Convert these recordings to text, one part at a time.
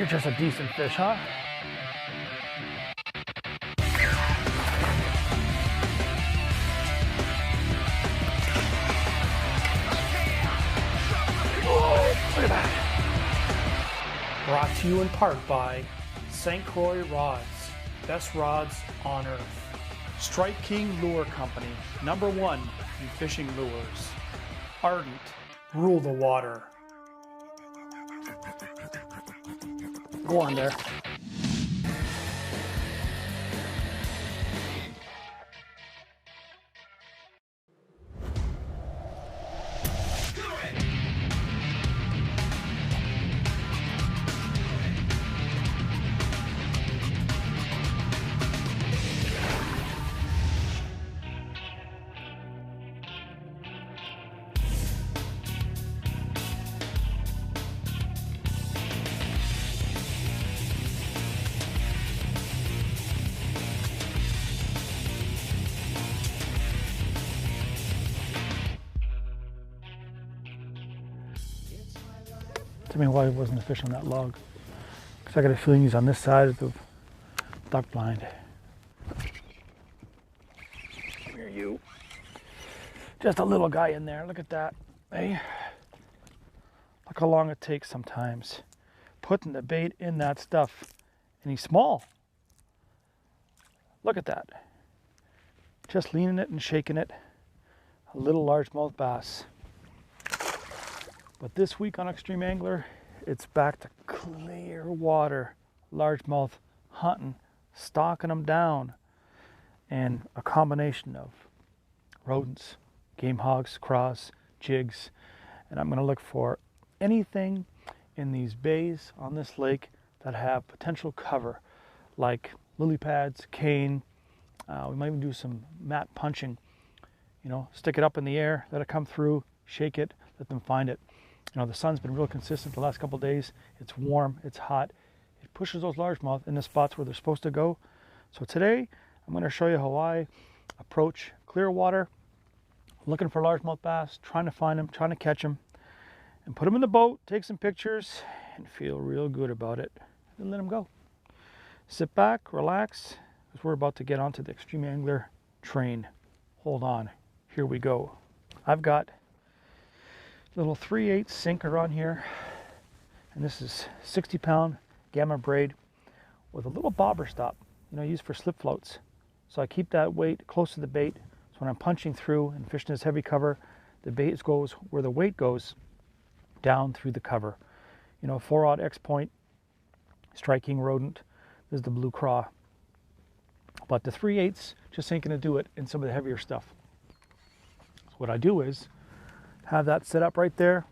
You're just a decent fish, huh? Oh, look at that. Brought to you in part by St. Croix Rods, best rods on earth. Strike King Lure Company, #1 in fishing lures. Ardent, rule the water. Go on there. Tell me why it wasn't a fish on that log. Because I got a feeling he's on this side of the duck blind. Come here, you. Just a little guy in there. Look at that. Hey, look how long it takes sometimes putting the bait in that stuff. And he's small. Look at that. Just leaning it and shaking it. A little largemouth bass. But this week on Extreme Angler, it's back to clear water, largemouth hunting, stalking them down, and a combination of rodents, game hogs, craws, jigs, and I'm going to look for anything in these bays on this lake that have potential cover, like lily pads, cane. We might even do some mat punching. You know, stick it up in the air, let it come through, shake it, let them find it. You know, the sun's been real consistent the last couple of days. It's warm, it's hot. It pushes those largemouth in the spots where they're supposed to go. So today, I'm going to show you how I approach clear water, looking for largemouth bass, trying to find them, trying to catch them, and put them in the boat, take some pictures, and feel real good about it, and let them go. Sit back, relax, because we're about to get onto the Extreme Angler train. Hold on, here we go. I've got little 3/8 sinker on here, and this is 60-pound gamma braid with a little bobber stop, you know, used for slip floats. So I keep that weight close to the bait, so when I'm punching through and fishing this heavy cover, the bait goes where the weight goes, down through the cover. You know, 4/0 X point, Strike King rodent. This is the blue craw, but the 3/8 just ain't gonna do it in some of the heavier stuff. So what I do is have that set up right there.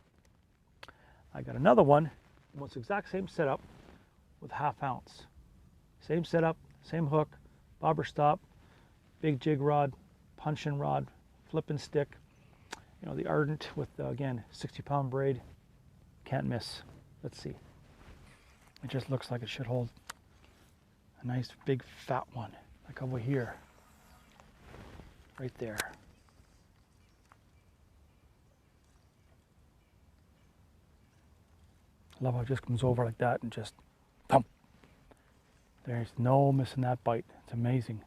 I got another one, almost exact same setup with 1/2 ounce. Same setup, same hook, bobber stop, big jig rod, punching rod, flipping stick. You know, the Ardent with, again, 60-pound braid. Can't miss. Let's see. It just looks like it should hold a nice big fat one, like over here. Right there. I love how it just comes over like that and just thump. There's no missing that bite. It's amazing.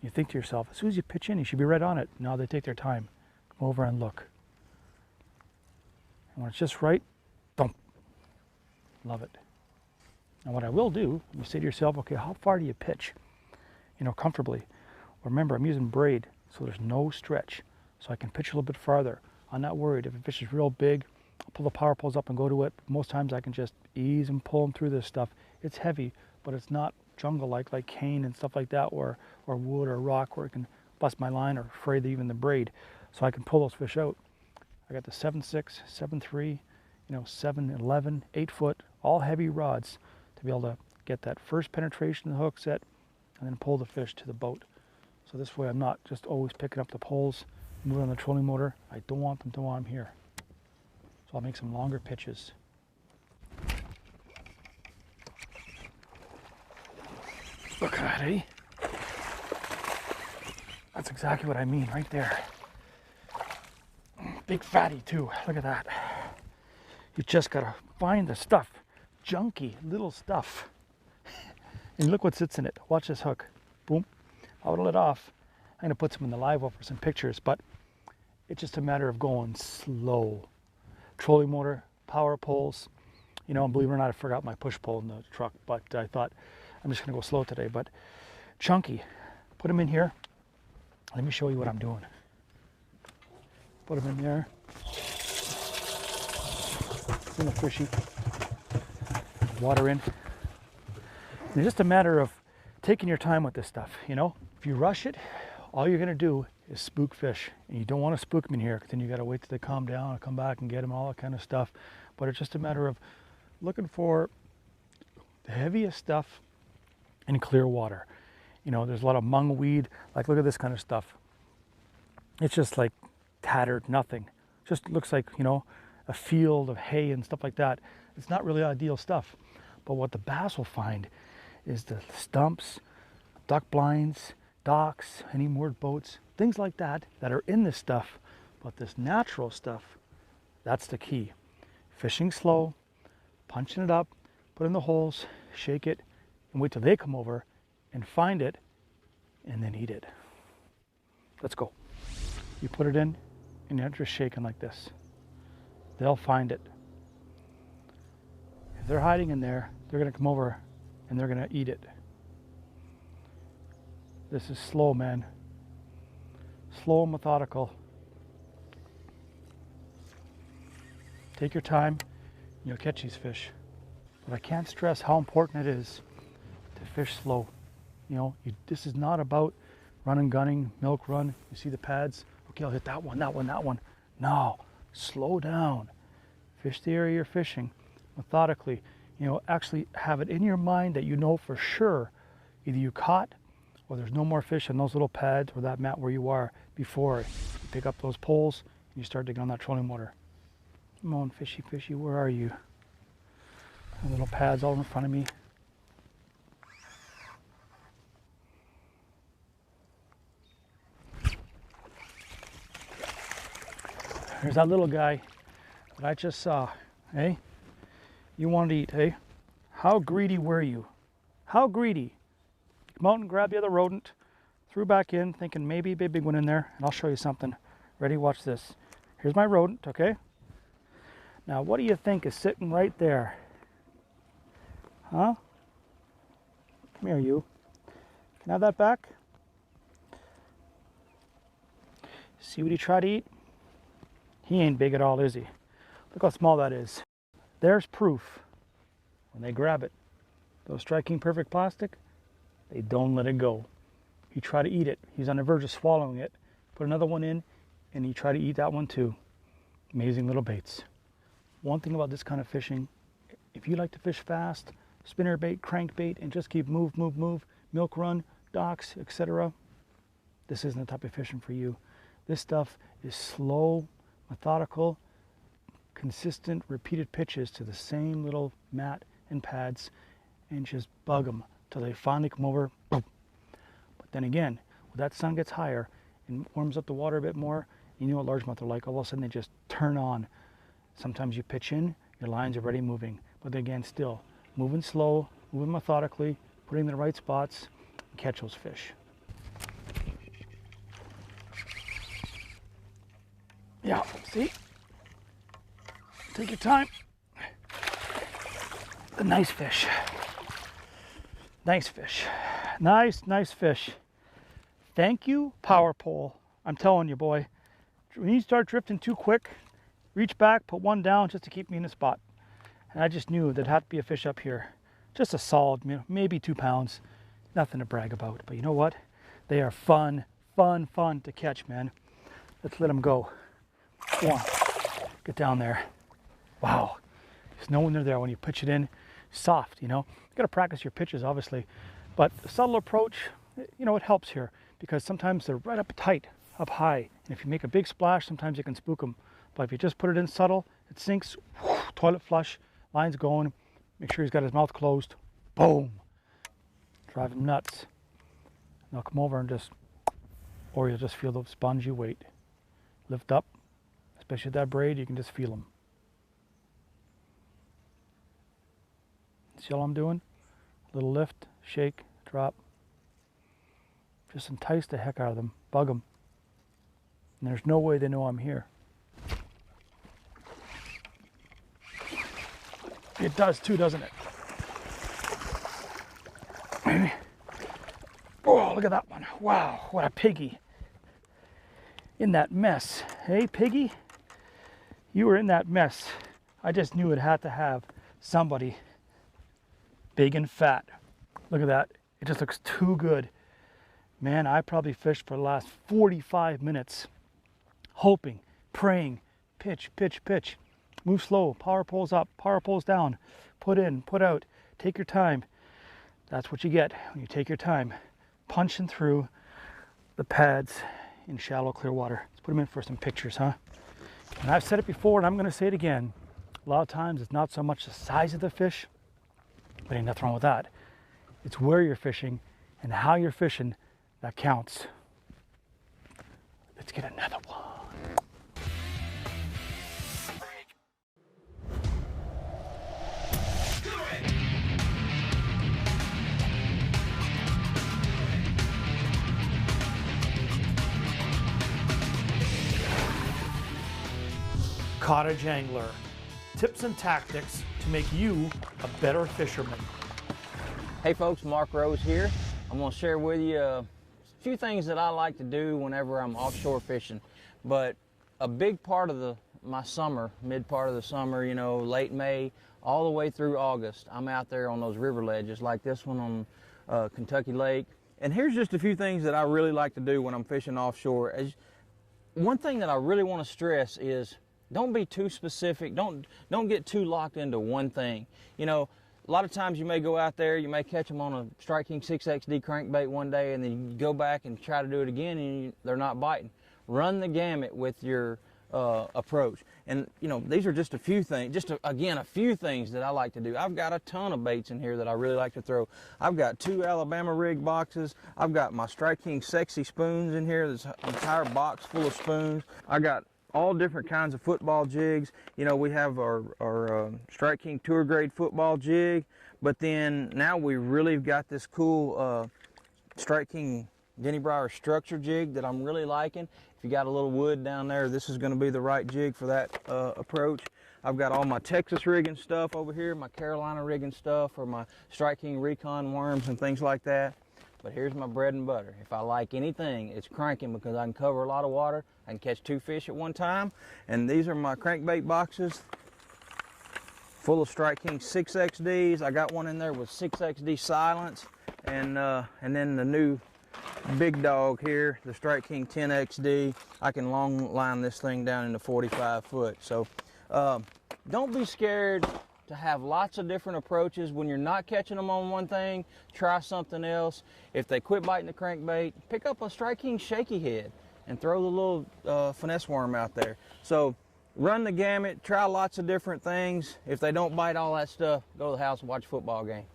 You think to yourself, as soon as you pitch in, you should be right on it. No, they take their time. Come over and look. And when it's just right, thump. Love it. Now what I will do, you say to yourself, okay, how far do you pitch? You know, comfortably. Well, remember, I'm using braid, so there's no stretch. So I can pitch a little bit farther. I'm not worried. If a fish is real big, I'll pull the power poles up and go to it. Most times I can just ease and pull them through this stuff. It's heavy, but it's not jungle-like, like cane and stuff like that, or wood or rock where it can bust my line or fray even the braid. So I can pull those fish out. I got the 7.6, 7.3, you know, 7.11, 8-foot, all heavy rods to be able to get that first penetration of the hook set and then pull the fish to the boat. So this way I'm not just always picking up the poles, moving on the trolling motor. I don't want them to while I'm here. So I'll make some longer pitches. Look at that, eh? That's exactly what I mean right there. Big fatty too, look at that. You just gotta find the stuff. junky little stuff. And look what sits in it. Watch this hook. Boom. I'll let it off. I'm gonna put some in the live well for some pictures, but it's just a matter of going slow. Trolling motor, power poles. You know, and believe it or not, I forgot my push pole in the truck, but I thought I'm just gonna go slow today. But chunky. Put them in here. Let me show you what I'm doing. Put them in there. In the fishy. Water in. And it's just a matter of taking your time with this stuff, you know? If you rush it, all you're gonna do is spook fish. And you don't wanna spook them in here, because then you gotta wait till they calm down and come back and get them, all that kind of stuff. But it's just a matter of looking for the heaviest stuff in clear water. You know, there's a lot of mung weed. Like, look at this kind of stuff. It's just like tattered, nothing. Just looks like, you know, a field of hay and stuff like that. It's not really ideal stuff. But what the bass will find is the stumps, duck blinds, docks, any moored boats, things like that that are in this stuff. But this natural stuff, that's the key. Fishing slow, punching it up, put in the holes, shake it, and wait till they come over and find it, and then eat it. Let's go. You put it in, and you're just shaking like this. They'll find it. If they're hiding in there, they're gonna come over and they're gonna eat it. This is slow, man. Slow and methodical. Take your time, you'll catch these fish. But I can't stress how important it is to fish slow. You know, this is not about run and gunning, milk run. You see the pads? Okay, I'll hit that one, that one, that one. No, slow down. Fish the area you're fishing methodically. You know, actually have it in your mind that you know for sure either you caught or there's no more fish on those little pads or that mat where you are before you pick up those poles and you start digging on that trolling motor. Come on, fishy, fishy, where are you? The little pads all in front of me. There's that little guy that I just saw, hey? You wanted to eat, hey? How greedy were you? How greedy? Come out and grab the other rodent, threw back in, thinking maybe a big one in there, and I'll show you something. Ready? Watch this. Here's my rodent, okay? Now, what do you think is sitting right there? Huh? Come here, you. Can I have that back? See what he tried to eat? He ain't big at all, is he? Look how small that is. There's proof. When they grab it, those striking perfect plastic, they don't let it go. He tried to eat it. He's on the verge of swallowing it. Put another one in, and he tried to eat that one too. Amazing little baits. One thing about this kind of fishing, if you like to fish fast, spinner bait, crankbait, and just keep move, milk run, docks, etc., this isn't the type of fishing for you. This stuff is slow, methodical, consistent, repeated pitches to the same little mat and pads, and just bug them till they finally come over. Boom. But then again, when that sun gets higher and warms up the water a bit more, you know what largemouth are like. All of a sudden they just turn on. Sometimes you pitch in, your line's already moving. But again, still moving slow, moving methodically, putting in the right spots, and catch those fish. Yeah, see? Take your time. A nice fish. Nice fish. Nice fish. Thank you, power pole. I'm telling you, boy. When you start drifting too quick, reach back, put one down just to keep me in the spot. And I just knew there'd have to be a fish up here. Just a solid, maybe 2 pounds. Nothing to brag about. But you know what? They are fun to catch, man. Let's let them go. Go on. Get down there. Wow. There's no one there when you pitch it in. Soft, you know. You got to practice your pitches, obviously. But the subtle approach, you know, it helps here. Because sometimes they're right up tight, up high. And if you make a big splash, sometimes you can spook them. But if you just put it in subtle, it sinks, whoosh, toilet flush, line's going. Make sure he's got his mouth closed. Boom. Drive him nuts. And they'll come over and just, or you'll just feel the spongy weight. Lift up, especially with that braid, you can just feel them. See all I'm doing? Little lift, shake, drop. Just entice the heck out of them, bug them. And there's no way they know I'm here. It does too, doesn't it? Oh, look at that one. Wow, what a piggy. In that mess. Hey, piggy? You were in that mess. I just knew it had to have somebody big and fat. Look at that. It just looks too good. Man, I probably fished for the last 45 minutes, hoping, praying, pitch, pitch, pitch. Move slow, power poles up, power poles down, put in, put out, take your time. That's what you get when you take your time, punching through the pads in shallow, clear water. Let's put them in for some pictures, huh? And I've said it before, and I'm gonna say it again. A lot of times it's not so much the size of the fish, but ain't nothing wrong with that. It's where you're fishing and how you're fishing that counts. Let's get another one. Cottage Angler. Tips and tactics to make you a better fisherman. Hey folks, Mark Rose here. I'm going to share with you a few things that I like to do whenever I'm offshore fishing. But a big part of my summer, mid part of the summer, you know, late May, all the way through August, I'm out there on those river ledges like this one on Kentucky Lake. And here's just a few things that I really like to do when I'm fishing offshore. One thing that I really want to stress is don't be too specific. Don't get too locked into one thing. You know, a lot of times you may go out there, you may catch them on a Strike King 6XD crankbait one day, and then you go back and try to do it again, and they're not biting. Run the gamut with your approach. And you know, these are just a few things. Again, a few things that I like to do. I've got a ton of baits in here that I really like to throw. I've got 2 Alabama rig boxes. I've got my Strike King sexy spoons in here. There's an entire box full of spoons. I got all different kinds of football jigs. You know, we have our Strike King tour grade football jig, but then now we really got this cool Strike King Denny Brauer structure jig that I'm really liking. If you got a little wood down there, this is going to be the right jig for that approach. I've got all my Texas rigging stuff over here, my Carolina rigging stuff, or my Strike King Recon worms and things like that. But here's my bread and butter. If I like anything, it's cranking, because I can cover a lot of water. I can catch 2 fish at one time. And these are my crankbait boxes full of Strike King 6XDs. I got one in there with 6XD silence. And then the new big dog here, the Strike King 10XD. I can long line this thing down into 45 foot. So don't be scared to have lots of different approaches. When you're not catching them on one thing, try something else. If they quit biting the crankbait, pick up a Strike King shaky head and throw the little finesse worm out there. So run the gamut, try lots of different things. If they don't bite all that stuff, go to the house and watch a football game.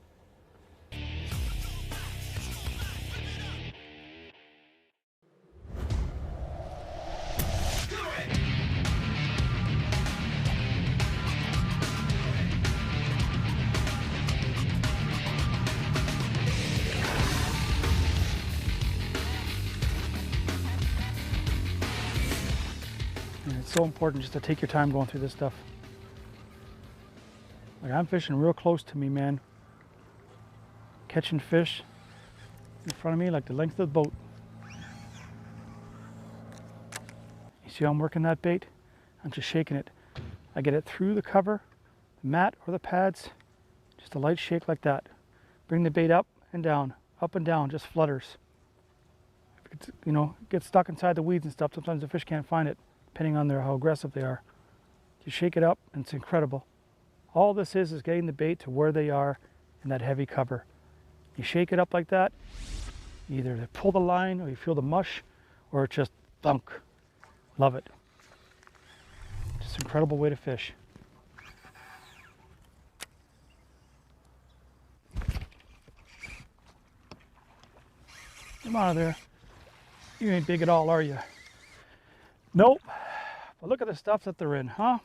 It's so important just to take your time going through this stuff. Like, I'm fishing real close to me, man. Catching fish in front of me like the length of the boat. You see how I'm working that bait? I'm just shaking it. I get it through the cover, the mat or the pads, just a light shake like that. Bring the bait up and down, just flutters. If it's, you know, gets stuck inside the weeds and stuff, sometimes the fish can't find it, depending on how aggressive they are. You shake it up and it's incredible. All this is getting the bait to where they are in that heavy cover. You shake it up like that, either they pull the line or you feel the mush, or it just thunk. Love it. Just an incredible way to fish. Come out of there. You ain't big at all, are you? Nope. But look at the stuff that they're in, huh?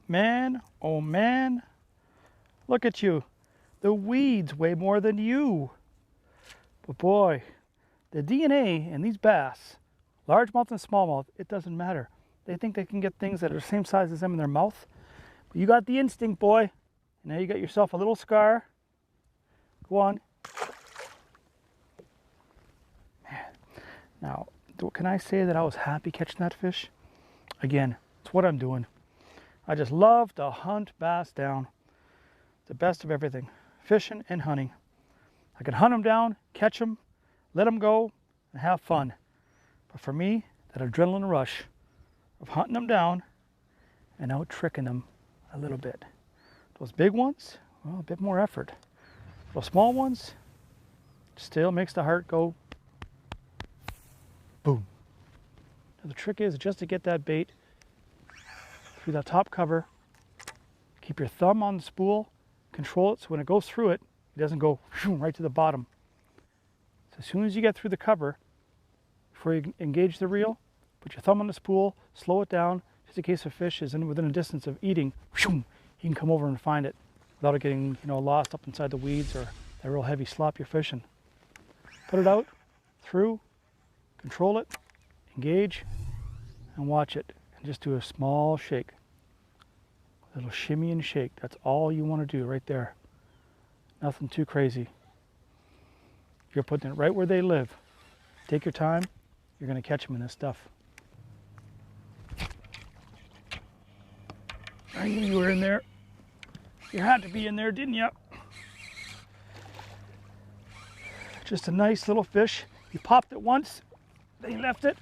Man, oh man. Look at you. The weeds weigh more than you. But boy, the DNA in these bass, largemouth and smallmouth, it doesn't matter. They think they can get things that are the same size as them in their mouth. But you got the instinct, boy. Now you got yourself a little scar. Go on. Man. Now, can I say that I was happy catching that fish? Again, it's what I'm doing. I just love to hunt bass down. The best of everything. Fishing and hunting. I can hunt them down, catch them, let them go, and have fun. But for me, that adrenaline rush of hunting them down and out tricking them a little bit. Those big ones, well, a bit more effort. Those small ones, still makes the heart go boom. Now the trick is just to get that bait through that top cover. Keep your thumb on the spool, control it so when it goes through it, it doesn't go right to the bottom. So as soon as you get through the cover, before you engage the reel, put your thumb on the spool, slow it down, just in case a fish is within a distance of eating, he can come over and find it without it getting lost up inside the weeds or that real heavy slop you're fishing. Put it out, through, control it, engage, and watch it. And just do a small shake. A little shimmy and shake. That's all you want to do right there. Nothing too crazy. You're putting it right where they live. Take your time. You're going to catch them in this stuff. I knew you were in there. You had to be in there, didn't you? Just a nice little fish. You popped it once, then you left it.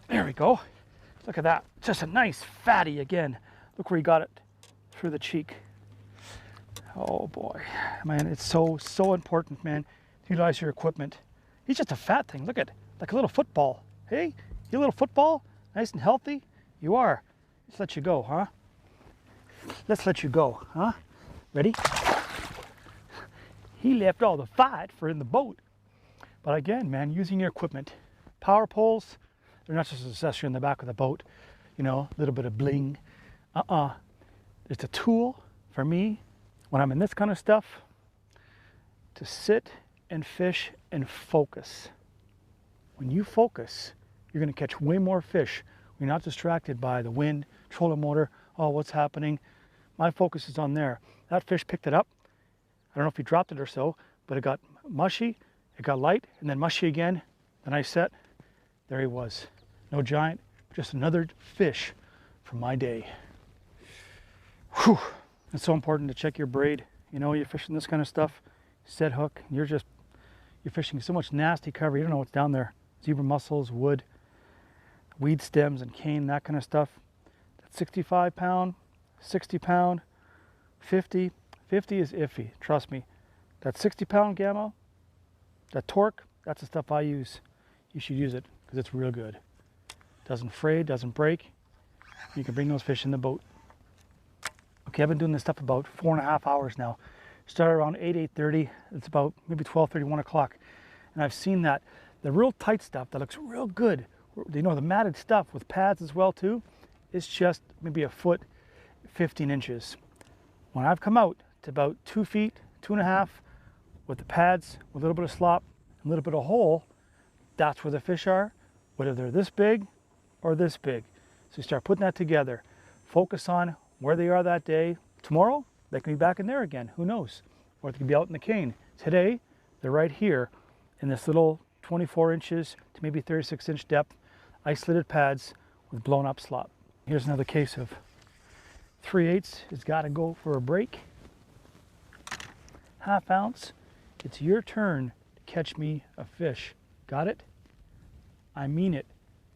There we go. Look at that. Just a nice fatty again. Look where he got it, through the cheek. Oh boy, man, it's so important, man, to utilize your equipment. He's just a fat thing. Look at, like a little football. Hey, you little football, nice and healthy. You are. Let's let you go, huh? Let's let you go, huh? Ready? He left all the fight for in the boat. But again, man, using your equipment. Power poles, they're not just an accessory in the back of the boat. A little bit of bling. It's a tool for me when I'm in this kind of stuff to sit and fish and focus. When you focus, you're going to catch way more fish. You're not distracted by the wind, trolling motor, oh, what's happening? My focus is on there. That fish picked it up. I don't know if he dropped it or so, but it got mushy, it got light, and then mushy again. Then I set, there he was. No giant, just another fish from my day. Whew. It's so important to check your braid. You're fishing this kind of stuff, set hook, you're fishing so much nasty cover, you don't know what's down there. Zebra mussels, wood, weed stems and cane, that kind of stuff. That 65 pound, 60 pound, 50 is iffy, trust me. That 60 pound gamma, that torque, that's the stuff I use. You should use it because it's real good. Doesn't fray, doesn't break. You can bring those fish in the boat. Okay, I've been doing this stuff about 4.5 hours now. Started around 8:30. It's about maybe 12:30, 1 o'clock. And I've seen that the real tight stuff that looks real good, the matted stuff with pads as well too, it's just maybe a foot, 15 inches. When I've come out to about 2 feet, 2.5, with the pads, with a little bit of slop, a little bit of hole, that's where the fish are, whether they're this big or this big. So you start putting that together. Focus on where they are that day. Tomorrow, they can be back in there again. Who knows? Or they can be out in the cane. Today, they're right here in this little 24 inches to maybe 36 inch depth, isolated pads with blown up slop. Here's another case of 3/8. It's got to go for a break. 1/2 ounce. It's your turn to catch me a fish. Got it? I mean it.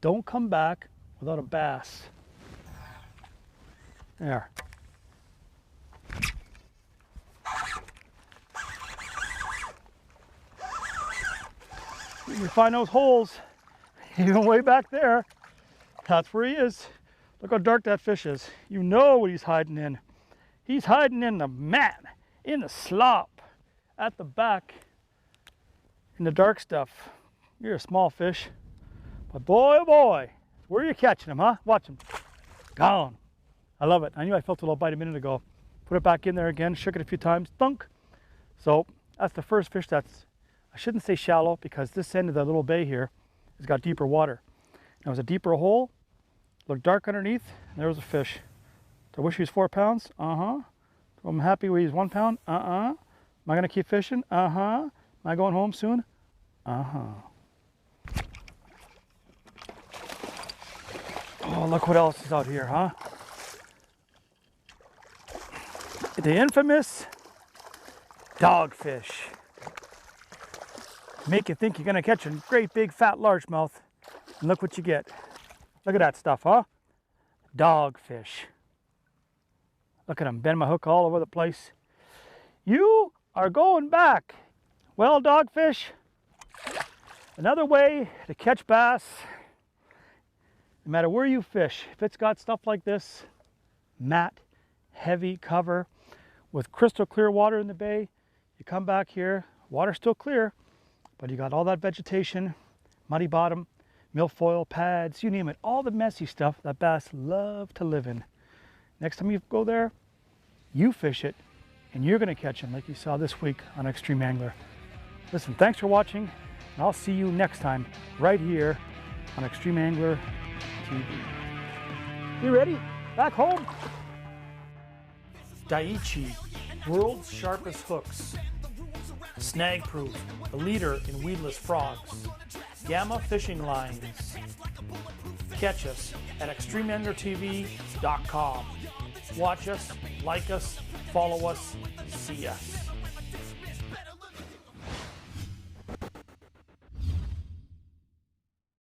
Don't come back without a bass. There. You find those holes, even way back there. That's where he is. Look how dark that fish is. You know what he's hiding in. He's hiding in the mat, in the slop, at the back, in the dark stuff. You're a small fish, but boy, oh boy, where are you catching him, huh? Watch him. Gone. I love it. I knew I felt a little bite a minute ago. Put it back in there again, shook it a few times, thunk. So that's the first fish that's, I shouldn't say shallow, because this end of the little bay here has got deeper water. Now it was a deeper hole, looked dark underneath, and there was a fish. Do I wish he was 4 pounds? Uh-huh. I'm happy when he's 1 pound? Uh-uh. Am I gonna keep fishing? Uh-huh. Am I going home soon? Uh-huh. Oh, look what else is out here, huh? The infamous dogfish. Make you think you're gonna catch a great big fat largemouth, and look what you get. Look at that stuff, huh? Dogfish. Look at them, bend my hook all over the place. You are going back. Well, dogfish, another way to catch bass, no matter where you fish, if it's got stuff like this, matte, heavy cover, with crystal clear water in the bay, you come back here, water's still clear, but you got all that vegetation, muddy bottom, milfoil pads, you name it, all the messy stuff that bass love to live in. Next time you go there, you fish it, and you're gonna catch them like you saw this week on Extreme Angler. Listen, thanks for watching, and I'll see you next time right here on Extreme Angler TV. You ready? Back home? Daiichi, world's sharpest hooks. Snag Proof, the leader in weedless frogs. Gamma fishing lines. Catch us at extremeanglertv.com. Watch us, like us, follow us, see us.